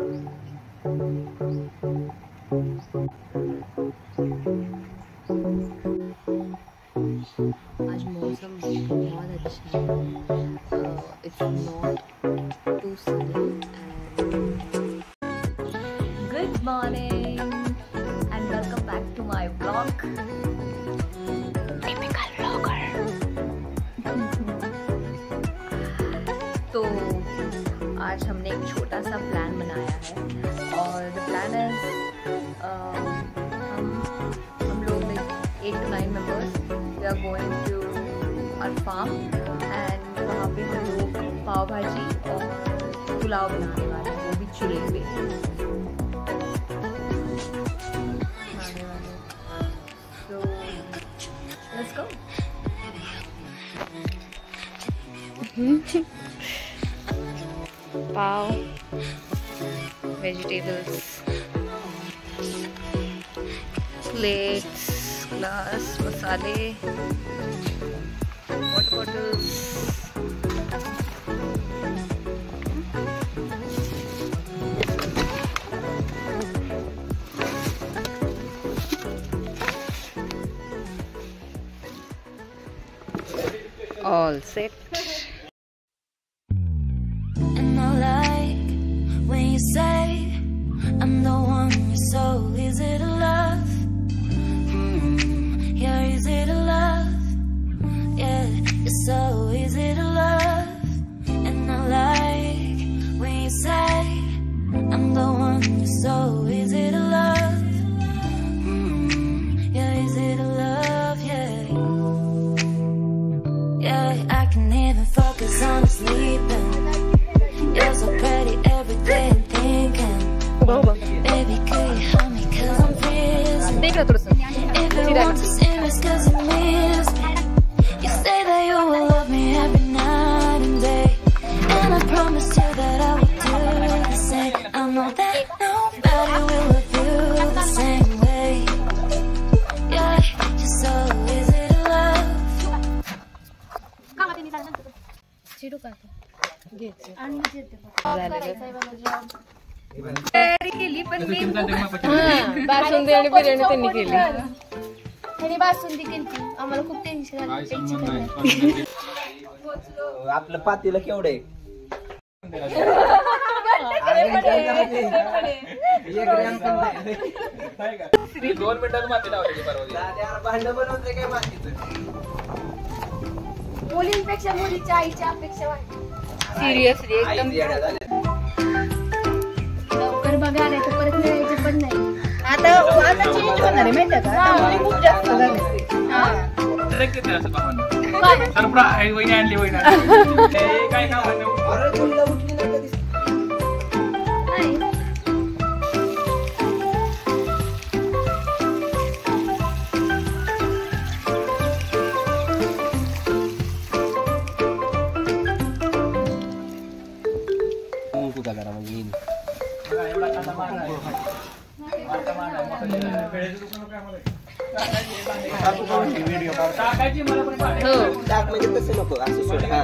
आज मौसम बहुत अच्छा है। It's not too sunny and good morning and welcome back to my vlog. Typical vlogger. तो आज हमने एक छोटा सा प्लान बनाया है और the plan is हम लोग like 8 to 9 members we are going to our farm and वहाँ पे हम लोग पाव भाजी और पुलाव बनाने वाले हैं, वो भी चूल्हे पे खाने वाले। So let's go. Pav, vegetables, plates, glass, masale, water bottles. All set. And I like when you say I'm the one you're so easy to love. Yeah, easy to love. Yeah, you're so easy to love. And I like when you say I'm the one you're so easy to love. Yeah, easy to love. Yeah, yeah, I can even focus on sleeping. You're so pretty every day I'm thinking. Baby, could you help me cause I'm freezing. If you want to see me cause you miss me. You say that you will love me every night and day. And I promise you that I will do the same. I know that nobody will love you the same way. Yeah, you're so easy to love. केली पण मी बासुंदी आणि बिर्याणी त्यांनी केली. आणि बासुंदी केली. आम्हाला खूप tension आलं. आपलं पातेलं केवढे भांड बनवते काय मातीचं. मुलींपेक्षा मुलीच्या आईच्या अपेक्षा वाटते. सिरियसली एकदम लवकर बघा नाही तर परत मिळायचे पण नाही. आता चेंज होणार आहे माहिती का? आता खूप जास्त झाले. सरप्राईज वहिनी आणली वहिनी काय काम अरे तुला उठली ना कधी. टाक म्हणजे तसं नको असं सोड. हा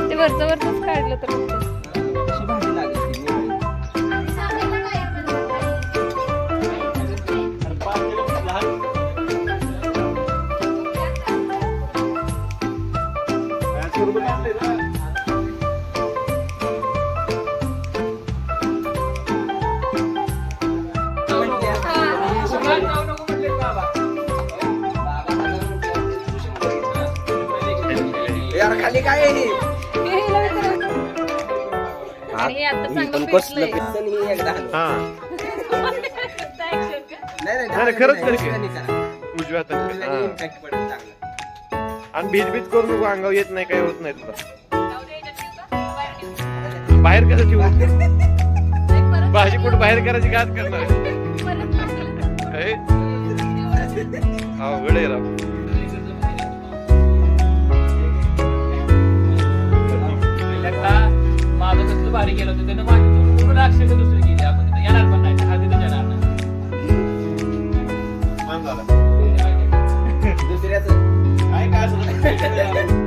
ते वरचं वरच काढलं तर भाजी लागेल. यार खाली काय आहे पण कसलं पिक्चर ही एकदा. नाही खरंच उजव्या इम्पॅक्ट पडेल चांगला. आणि भीत करू नको, अंगावर येत नाही, काय होत नाही तुला. बाहेर कसं ठेवू? भाजी कुठं बाहेर करायची घात करणार अवघड आहे राव. गेलो होतो त्यानं माझी पूर्ण अक्षर दुसरी गेली आपण तिथे येणार पण नाही हा तिथे येणार नाही दुसऱ्याच काय काय असं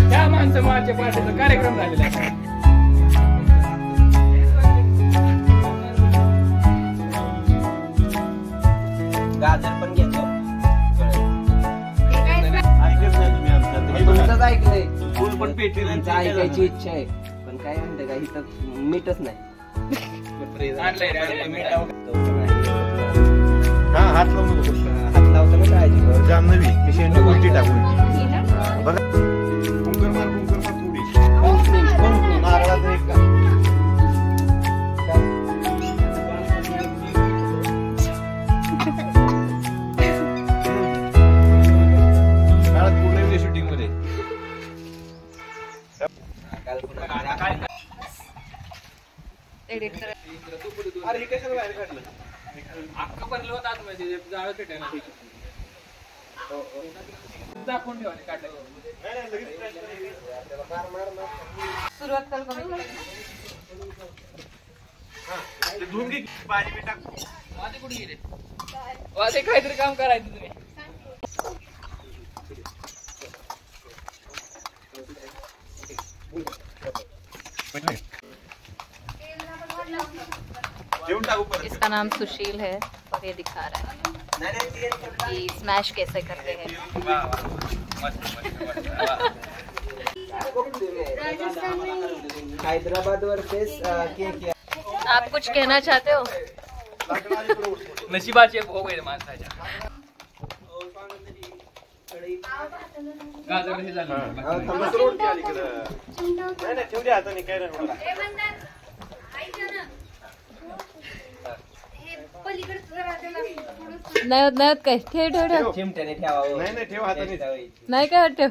त्या माणसं माझ्या पाठीचा कार्यक्रम झालेला आहे. गाजर पण घेतो ऐकत नाही तुम्ही आमचं तुमचंच ऐकलंय फुल पण पेटी ऐकायची इच्छा आहे पण काय म्हणते का इथं मीठच नाही हात लावतो ना काळजी जान्हवी मिशेंडी उलटी टाकून बघा कुंकर मार थोडी नारळाचं एक शूटिंग मध्ये एडिट कर अरे हे कशाला बाहेर काढलं अख्खं बनलं होतं आतमध्ये जाळं पेटायला दाखवून ठेवा काढलं सुरुवात कर कमी धुवून घे पाणी बी टाक वादे कुठे गेले वादे काहीतरी काम करायचं तुम्ही इसका नाम सुशील है और ये दिखा रहा है कि स्मैश कैसे करते हैं. हैदराबाद वर्सेस के आप कुछ कहना चाहते हो? नशिबाचे भोग आहे माणसाच्या गाजर हे झालं ठेवली हाताने काय नाही होत काय ठेव ठेव ठेव चिमट्याने ठेवावं नाही ठेव हाताने नाही काय ठेव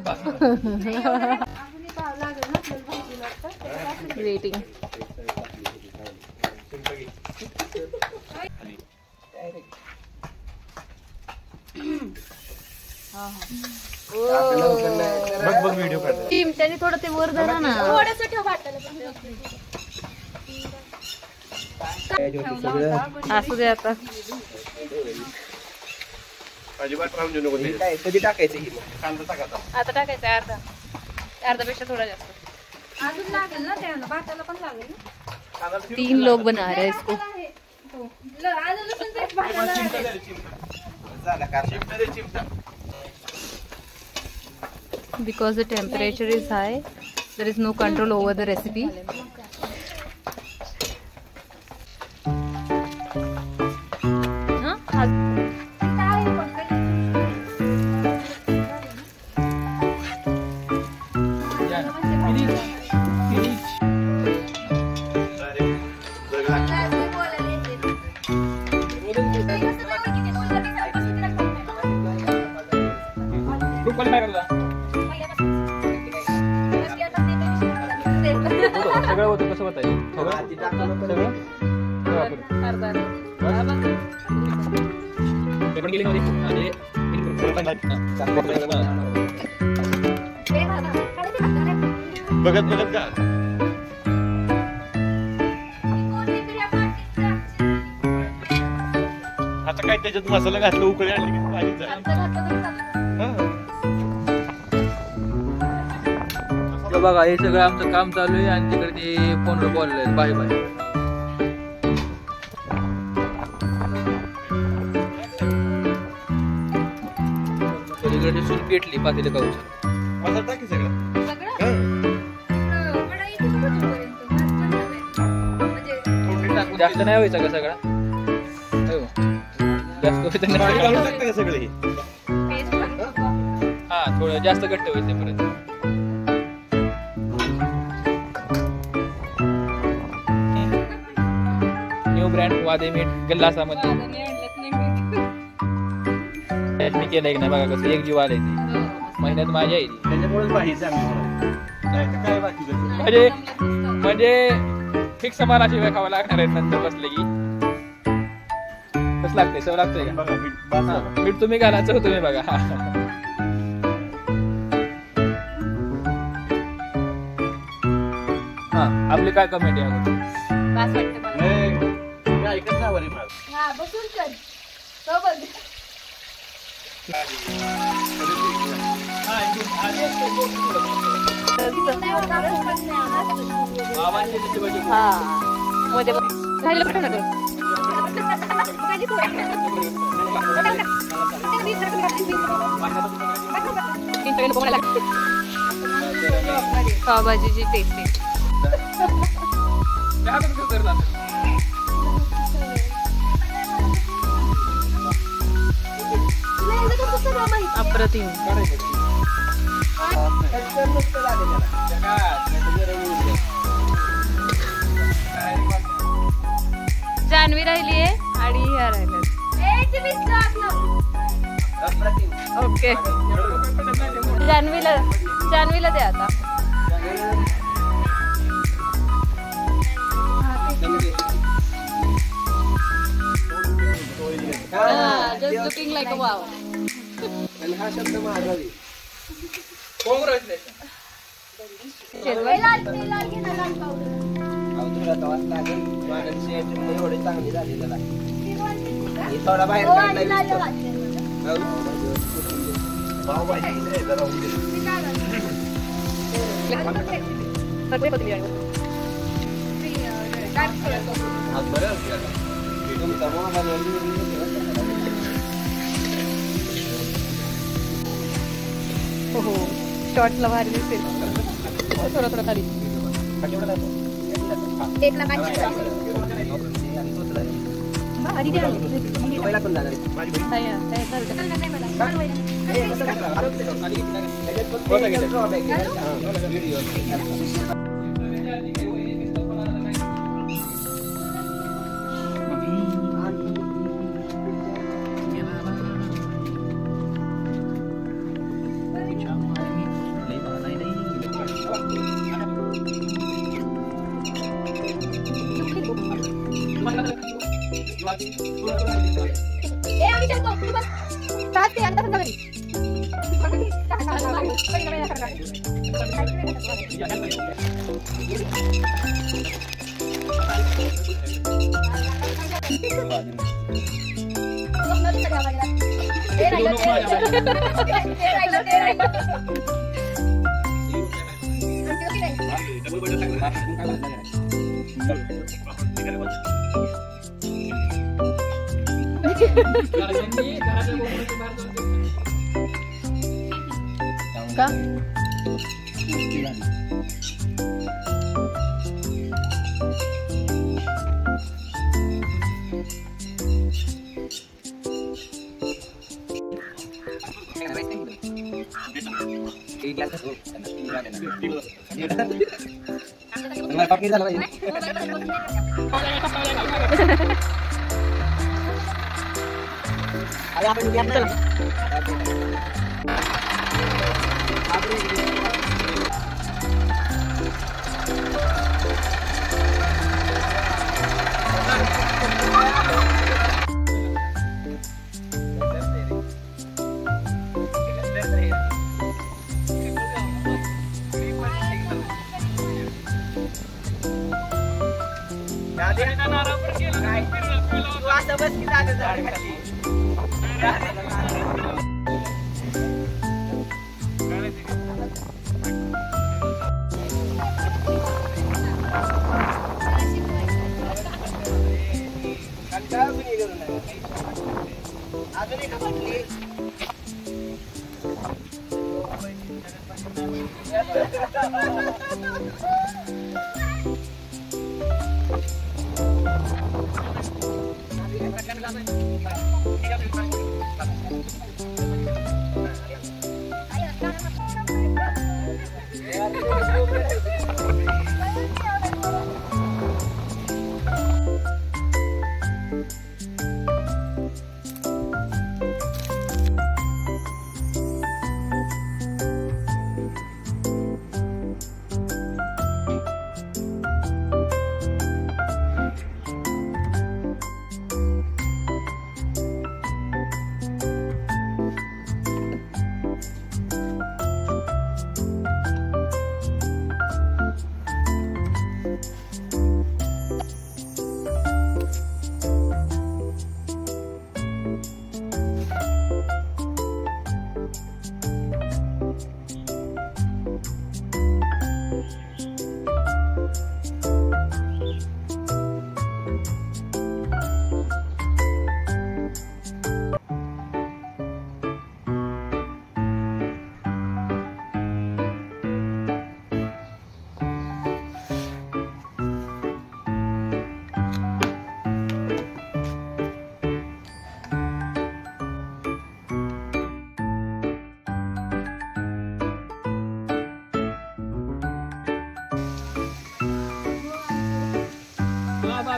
वेटिंग बघ व्हिडिओ काढ चिमट्याने थोडं ते वर धरा ना थोडंसं ठेव वाटायला असू दे आता अजिबात राहून देऊ नको काय कधी टाकायचं की कांदा टाकायचा आता टाकायचं अर्धापेक्षा थोडा जास्त अजून लागेल ना त्याला भाताला पण लागेल ना 3 लोग बना रहे हैं इसको अजून लसूण पेस्ट भाताला लागेल. झाला का चिमटा दे चिमटा because the temperature is high there is no control over the recipe. सगळं होतं कसं बतायचं पेपर गेली नव्हती बघत बघत का आता काय त्याच्यात मसाला घातला उकळी आणली की भाजीच बघा हे सगळं आमचं काम चालू आहे आणि तिकडे ते फोनवर बोलले बाय बाय पलीकडे सून पेटली पातेलं काऊचं मसाला टाकी सगळं जास्त नाही व्हायचा का सगळा जास्त घालून टाकता का सगळं हे हा थोडं जास्त घट्ट व्हायचं परत न्यू ब्रँड वादे मीठ गल्लासामध्ये मी केलंय की नाही बघा कसं एक जीव आलंय ते महिन्यात माझ्या आहे त्याच्यामुळेच भाजी चांगली काय बाकी म्हणजे फिक्स मला शिवाय खावं लागणार आहे नंतर बसले की. कसं लागतंय? चव लागतंय का? मीठ तुम्ही घाला, चव तुम्ही बघा. हा आपली काय कमेंट आहे? बस वाटतं मला. हा बसून कर तो बघ. मध्ये झालेलं पटकन कर. पावभाजीची टेस्ट. अप्रतिम. जान्हवी राहिली आहे आणि ह्या राहिल्या. ओके जान्हवीला द्या आता. Just looking like a wow. आणि हा शब्द माझा आहे. एवढे चांगली झाली त्याला थोडा बाहेर हो शॉर्ट्सला भारी दिसेल. थोडं थोडं खाली. का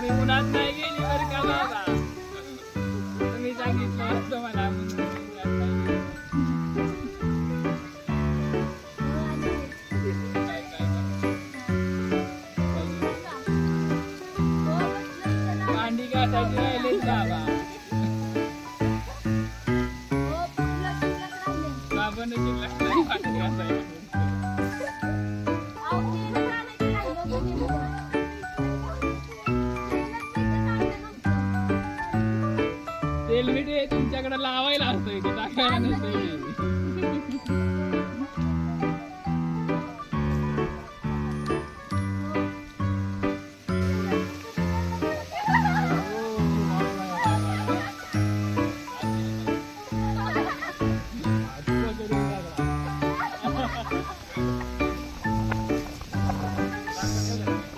तुम्ही उन्हात नाही गेली बरं का बाबा. तुम्ही सांगितलं असतं मला म्हणून उन्हात नाही गेली. भांडी घासायची राहिलेच बाबा. बाबांना शिल्लक नाही भांडी घासायची. तेलमीठ तुमच्याकडे लावायला असतं